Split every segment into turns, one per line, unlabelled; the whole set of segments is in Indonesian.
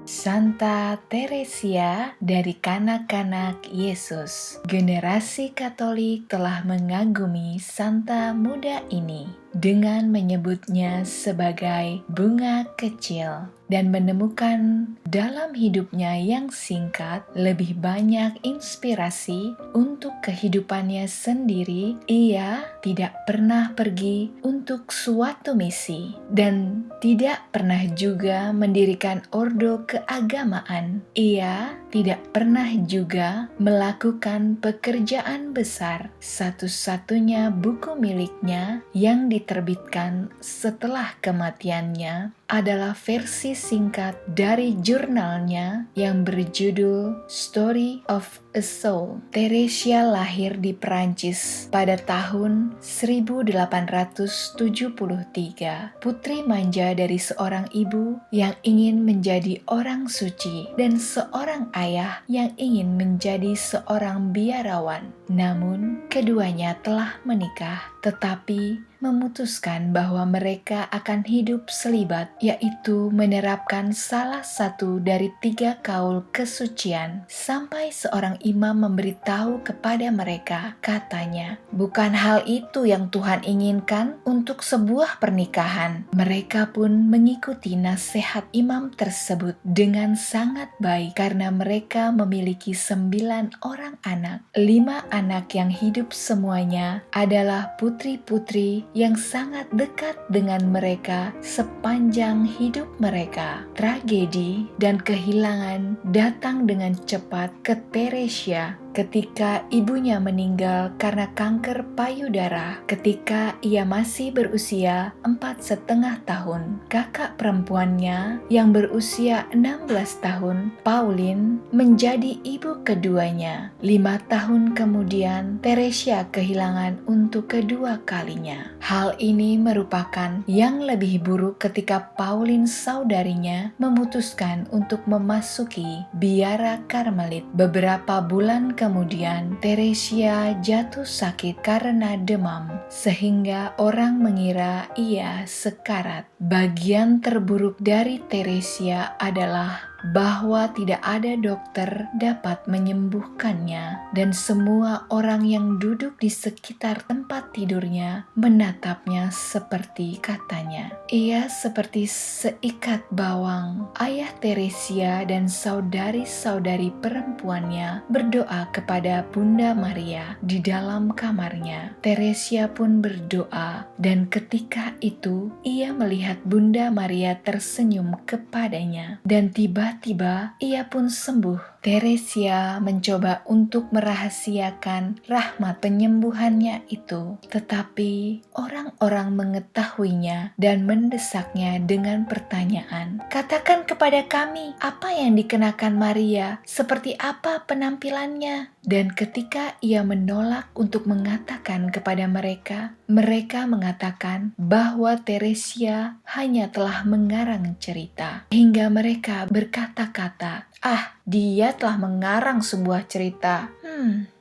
Santa Teresia dari kanak-kanak Yesus. Generasi Katolik telah mengagumi Santa muda ini dengan menyebutnya sebagai bunga kecil dan menemukan dalam hidupnya yang singkat lebih banyak inspirasi untuk kehidupannya sendiri. Ia tidak pernah pergi untuk suatu misi dan tidak pernah juga mendirikan ordo keagamaan. Ia tidak pernah juga melakukan pekerjaan besar. Satu-satunya buku miliknya yang diterbitkan setelah kematiannya adalah versi singkat dari jurnalnya yang berjudul Story of a Soul. Teresia lahir di Perancis pada tahun 1873, putri manja dari seorang ibu yang ingin menjadi orang suci dan seorang ayah yang ingin menjadi seorang biarawan. Namun, keduanya telah menikah, tetapi memutuskan bahwa mereka akan hidup selibat, yaitu menerapkan salah satu dari 3 kaul kesucian, sampai seorang imam memberitahu kepada mereka, katanya, "Bukan hal itu yang Tuhan inginkan untuk sebuah pernikahan." Mereka pun mengikuti nasihat imam tersebut dengan sangat baik karena mereka memiliki 9 orang anak. 5 anak yang hidup semuanya adalah putri-putri yang sangat dekat dengan mereka sepanjang hidup mereka. Tragedi dan kehilangan datang dengan cepat ke Teresia ketika ibunya meninggal karena kanker payudara ketika ia masih berusia 4,5 tahun. Kakak perempuannya yang berusia 16 tahun, Pauline, menjadi ibu keduanya. 5 tahun kemudian, Teresia kehilangan untuk kedua kalinya. Hal ini merupakan yang lebih buruk ketika Pauline saudarinya memutuskan untuk memasuki biara Karmelit. Beberapa bulan kemudian, Teresia jatuh sakit karena demam, sehingga orang mengira ia sekarat. Bagian terburuk dari Teresia adalah bahwa tidak ada dokter dapat menyembuhkannya dan semua orang yang duduk di sekitar tempat tidurnya menatapnya seperti katanya, "Ia seperti seikat bawang." Ayah Teresia dan saudari-saudari perempuannya berdoa kepada Bunda Maria di dalam kamarnya. Teresia pun berdoa dan ketika itu ia melihat Bunda Maria tersenyum kepadanya dan tiba-tiba ia pun sembuh. Teresia mencoba untuk merahasiakan rahmat penyembuhannya itu, tetapi orang-orang mengetahuinya dan mendesaknya dengan pertanyaan, "Katakan kepada kami, apa yang dikenakan Maria? Seperti apa penampilannya?" Dan ketika ia menolak untuk mengatakan kepada mereka, mereka mengatakan bahwa Teresia hanya telah mengarang cerita. Hingga mereka berkata-kata, "Ah, dia telah mengarang sebuah cerita."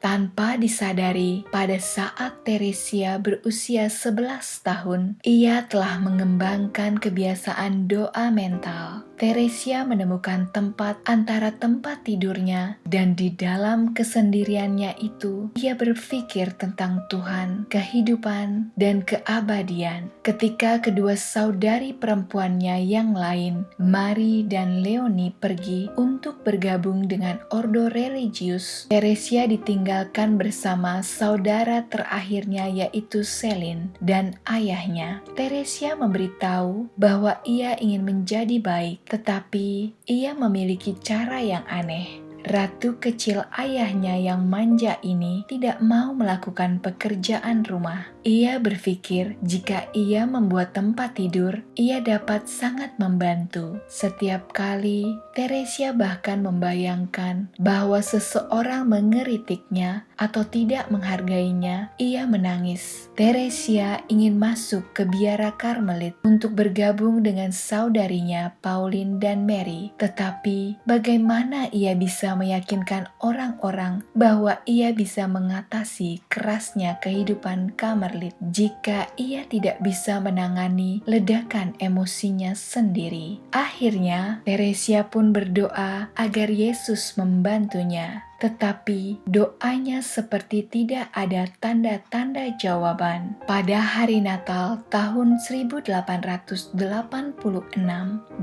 Tanpa disadari, pada saat Teresia berusia 11 tahun, ia telah mengembangkan kebiasaan doa mental. Teresia menemukan tempat antara tempat tidurnya dan di dalam kesendiriannya itu, ia berpikir tentang Tuhan, kehidupan, dan keabadian. Ketika kedua saudari perempuannya yang lain, Mari dan Leonie, pergi untuk bergabung dengan ordo religius, Teresia ditinggalkan bersama saudara terakhirnya yaitu Celine dan ayahnya. Teresia memberitahu bahwa ia ingin menjadi baik, tetapi ia memiliki cara yang aneh. Ratu kecil ayahnya yang manja ini tidak mau melakukan pekerjaan rumah. Ia berpikir jika ia membuat tempat tidur, ia dapat sangat membantu. Setiap kali, Teresia bahkan membayangkan bahwa seseorang mengeritiknya atau tidak menghargainya, ia menangis. Teresia ingin masuk ke biara Karmelit untuk bergabung dengan saudarinya Pauline dan Mary. Tetapi, bagaimana ia bisa bisa meyakinkan orang-orang bahwa ia bisa mengatasi kerasnya kehidupan Karmelit jika ia tidak bisa menangani ledakan emosinya sendiri. Akhirnya, Teresia pun berdoa agar Yesus membantunya. Tetapi doanya seperti tidak ada tanda-tanda jawaban. Pada hari Natal tahun 1886,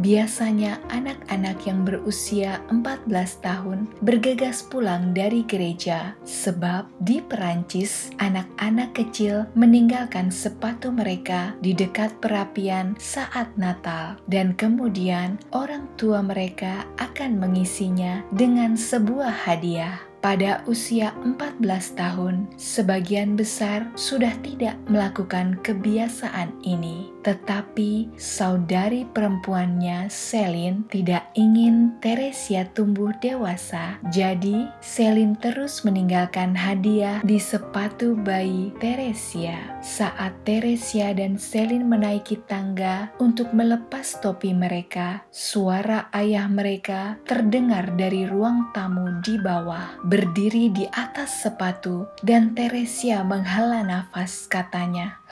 biasanya anak-anak yang berusia 14 tahun bergegas pulang dari gereja, sebab di Perancis anak-anak kecil meninggalkan sepatu mereka di dekat perapian saat Natal, dan kemudian orang tua mereka akan mengisinya dengan sebuah hadiah. Pada usia 14 tahun, sebagian besar sudah tidak melakukan kebiasaan ini. Tetapi saudari perempuannya, Celine, tidak ingin Teresia tumbuh dewasa. Jadi, Celine terus meninggalkan hadiah di sepatu bayi Teresia. Saat Teresia dan Celine menaiki tangga untuk melepas topi mereka, suara ayah mereka terdengar dari ruang tamu di bawah. Berdiri di atas sepatu, dan Teresia menghela nafas, katanya,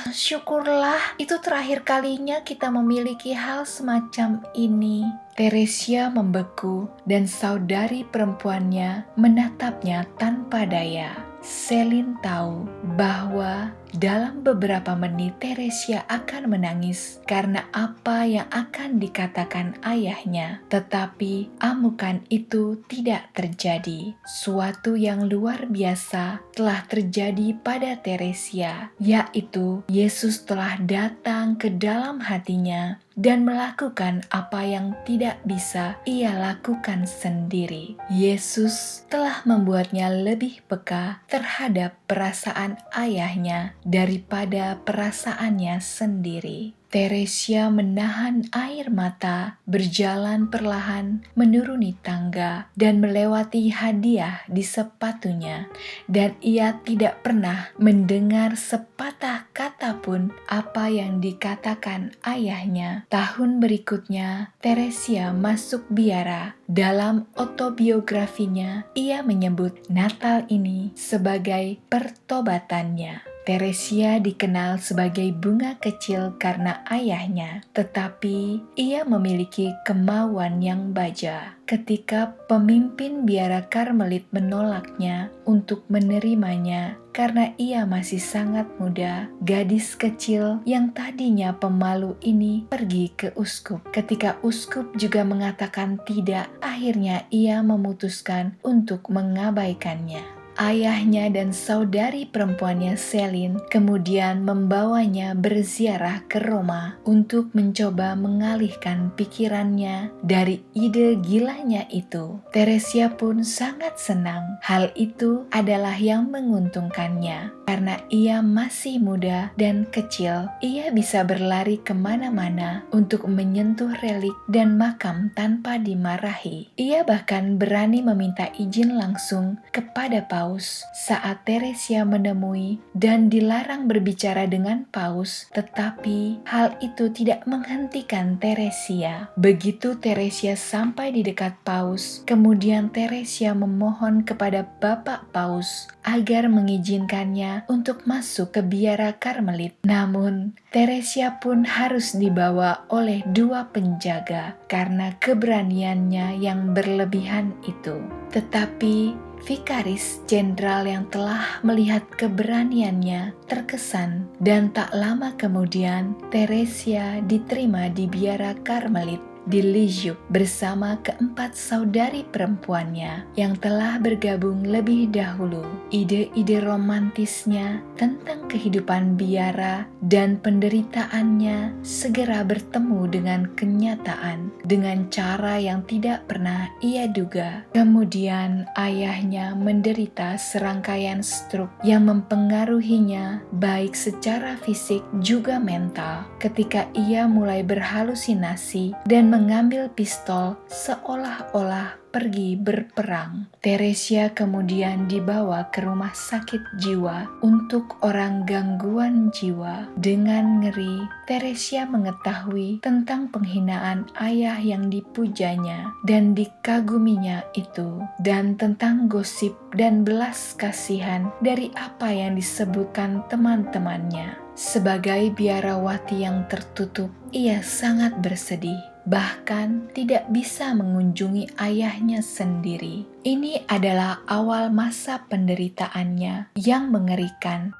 "Syukurlah, itu terakhir kalinya kita memiliki hal semacam ini." Teresia membeku dan saudari perempuannya menatapnya tanpa daya. Celine tahu bahwa dalam beberapa menit Teresia akan menangis karena apa yang akan dikatakan ayahnya. Tetapi amukan itu tidak terjadi. Suatu yang luar biasa telah terjadi pada Teresia, yaitu Yesus telah datang ke dalam hatinya dan melakukan apa yang tidak bisa ia lakukan sendiri. Yesus telah membuatnya lebih peka terhadap perasaan ayahnya daripada perasaannya sendiri. Teresia menahan air mata, berjalan perlahan menuruni tangga dan melewati hadiah di sepatunya, dan ia tidak pernah mendengar sepatah kata pun apa yang dikatakan ayahnya. Tahun berikutnya, Teresia masuk biara. Dalam autobiografinya, ia menyebut Natal ini sebagai pertobatannya. Teresia dikenal sebagai bunga kecil karena ayahnya, tetapi ia memiliki kemauan yang baja. Ketika pemimpin biara Karmelit menolaknya untuk menerimanya karena ia masih sangat muda, gadis kecil yang tadinya pemalu ini pergi ke uskup. Ketika uskup juga mengatakan tidak, akhirnya ia memutuskan untuk mengabaikannya. Ayahnya dan saudari perempuannya Celine kemudian membawanya berziarah ke Roma untuk mencoba mengalihkan pikirannya dari ide gilanya itu. Teresia pun sangat senang. Hal itu adalah yang menguntungkannya. Karena ia masih muda dan kecil, ia bisa berlari kemana-mana untuk menyentuh relik dan makam tanpa dimarahi. Ia bahkan berani meminta izin langsung kepada Paus saat Teresia menemui dan dilarang berbicara dengan Paus, tetapi hal itu tidak menghentikan Teresia. Begitu Teresia sampai di dekat Paus, kemudian Teresia memohon kepada Bapak Paus agar mengizinkannya untuk masuk ke biara Karmelit. Namun, Teresia pun harus dibawa oleh dua penjaga karena keberaniannya yang berlebihan itu. Tetapi Vikaris Jenderal yang telah melihat keberaniannya terkesan, dan tak lama kemudian Teresia diterima di biara Karmelit di Lisieux bersama keempat saudari perempuannya yang telah bergabung lebih dahulu. Ide-ide romantisnya tentang kehidupan biara dan penderitaannya segera bertemu dengan kenyataan dengan cara yang tidak pernah ia duga. Kemudian ayahnya menderita serangkaian stroke yang mempengaruhinya baik secara fisik juga mental. Ketika ia mulai berhalusinasi dan dan mengambil pistol seolah-olah pergi berperang. Teresia kemudian dibawa ke rumah sakit jiwa untuk orang gangguan jiwa. Dengan ngeri, Teresia mengetahui tentang penghinaan ayah yang dipujanya dan dikaguminya itu, dan tentang gosip dan belas kasihan dari apa yang disebutkan teman-temannya. Sebagai biarawati yang tertutup, ia sangat bersedih, bahkan tidak bisa mengunjungi ayahnya sendiri. Ini adalah awal masa penderitaannya yang mengerikan.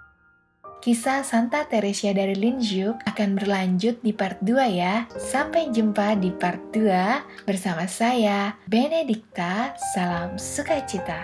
Kisah Santa Teresia dari Lisieux akan berlanjut di part 2 ya. Sampai jumpa di part 2 bersama saya, Benedikta. Salam sukacita.